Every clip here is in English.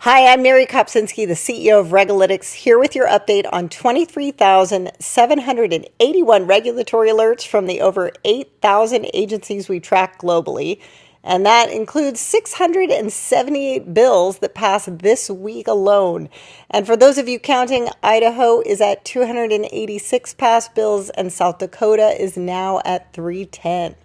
Hi, I'm Mary Kopczynski, the CEO of RegAlytics, here with your update on 23,781 regulatory alerts from the over 8,000 agencies we track globally. And that includes 678 bills that passed this week alone. And for those of you counting, Idaho is at 286 passed bills, and South Dakota is now at 310.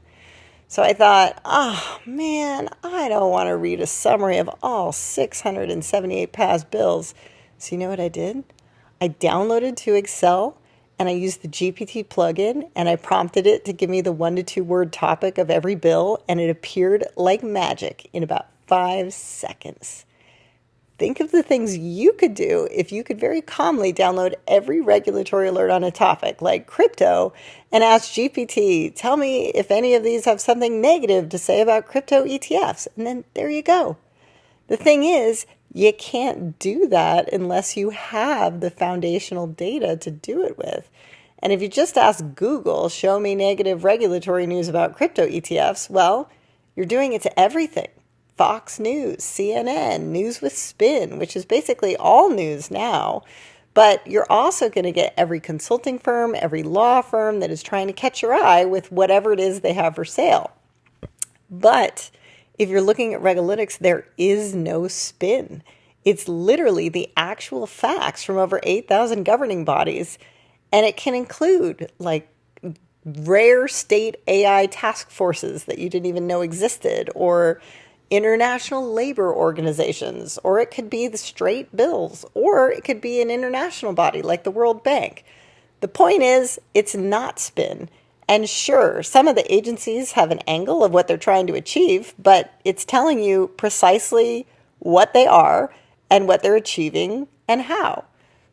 So I thought, oh man, I don't want to read a summary of all 678 passed bills. So you know what I did? I downloaded to Excel and I used the GPT plugin and I prompted it to give me the 1 to 2 word topic of every bill, and it appeared like magic in about 5 seconds. Think of the things you could do if you could very calmly download every regulatory alert on a topic like crypto and ask GPT, tell me if any of these have something negative to say about crypto ETFs. And then there you go. The thing is, you can't do that unless you have the foundational data to do it with. And if you just ask Google, show me negative regulatory news about crypto ETFs, well, you're doing it to everything. Fox News, CNN, News with Spin, which is basically all news now. But you're also going to get every consulting firm, every law firm that is trying to catch your eye with whatever it is they have for sale. But if you're looking at RegAlytics, there is no spin. It's literally the actual facts from over 8,000 governing bodies. And it can include like rare state AI task forces that you didn't even know existed, or international labor organizations, or it could be the straight bills, or it could be an international body like the World Bank. The point is, it's not spin. And sure, some of the agencies have an angle of what they're trying to achieve, but it's telling you precisely what they are and what they're achieving and how.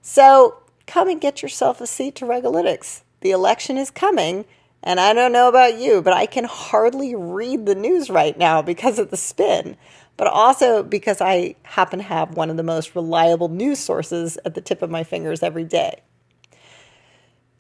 So come and get yourself a seat to RegAlytics. The election is coming. And I don't know about you, but I can hardly read the news right now because of the spin, but also because I happen to have one of the most reliable news sources at the tip of my fingers every day.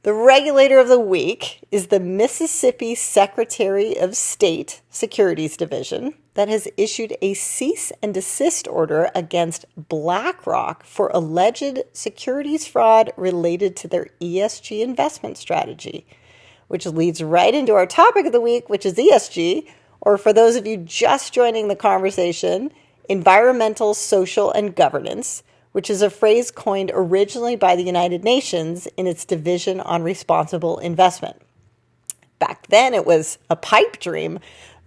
The regulator of the week is the Mississippi Secretary of State Securities Division that has issued a cease and desist order against BlackRock for alleged securities fraud related to their ESG investment strategy, which leads right into our topic of the week, which is ESG, or for those of you just joining the conversation, environmental, social, and governance, which is a phrase coined originally by the United Nations in its Division on Responsible Investment. Back then, it was a pipe dream,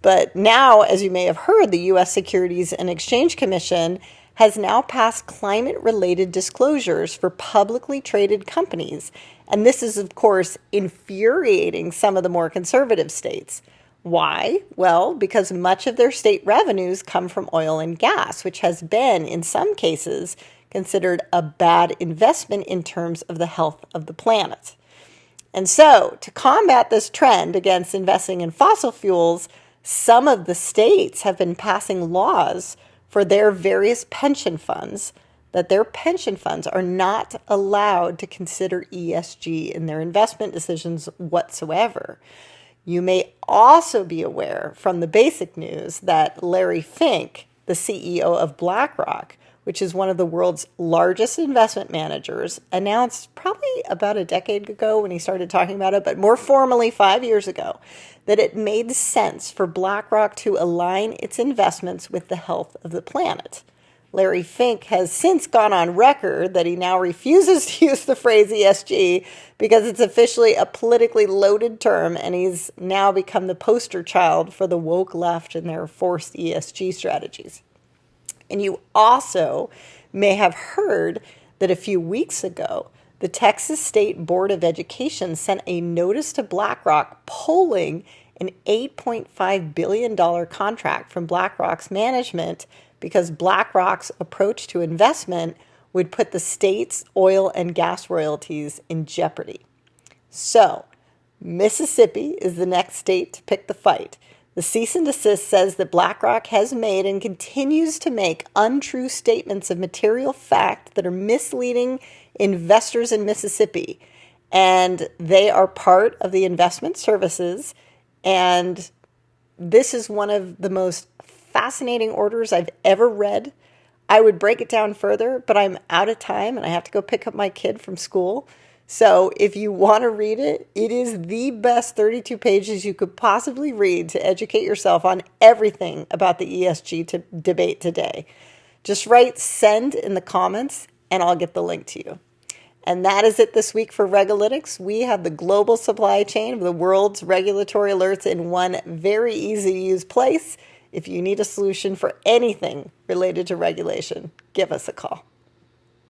but now, as you may have heard, the U.S. Securities and Exchange Commission has now passed climate-related disclosures for publicly traded companies. And this is, of course, infuriating some of the more conservative states. Why? Well, because much of their state revenues come from oil and gas, which has been, in some cases, considered a bad investment in terms of the health of the planet. And so, to combat this trend against investing in fossil fuels, some of the states have been passing laws for their various pension funds that their pension funds are not allowed to consider ESG in their investment decisions whatsoever. You may also be aware from the basic news that Larry Fink, the CEO of BlackRock, which is one of the world's largest investment managers, announced probably about a decade ago when he started talking about it, but more formally 5 years ago, that it made sense for BlackRock to align its investments with the health of the planet. Larry Fink has since gone on record that he now refuses to use the phrase ESG because it's officially a politically loaded term, and he's now become the poster child for the woke left and their forced ESG strategies. And you also may have heard that a few weeks ago, the Texas State Board of Education sent a notice to BlackRock pulling an $8.5 billion contract from BlackRock's management because BlackRock's approach to investment would put the state's oil and gas royalties in jeopardy. So, Mississippi is the next state to pick the fight. The cease and desist says that BlackRock has made and continues to make untrue statements of material fact that are misleading investors in Mississippi. And they are part of the investment services. And this is one of the most fascinating orders I've ever read. I would break it down further, but I'm out of time and I have to go pick up my kid from school. So if you want to read it, it is the best 32 pages you could possibly read to educate yourself on everything about the ESG debate today. Just write send in the comments and I'll get the link to you. And that is it this week for RegAlytics. We have the global supply chain of the world's regulatory alerts in one very easy to use place. If you need a solution for anything related to regulation, give us a call.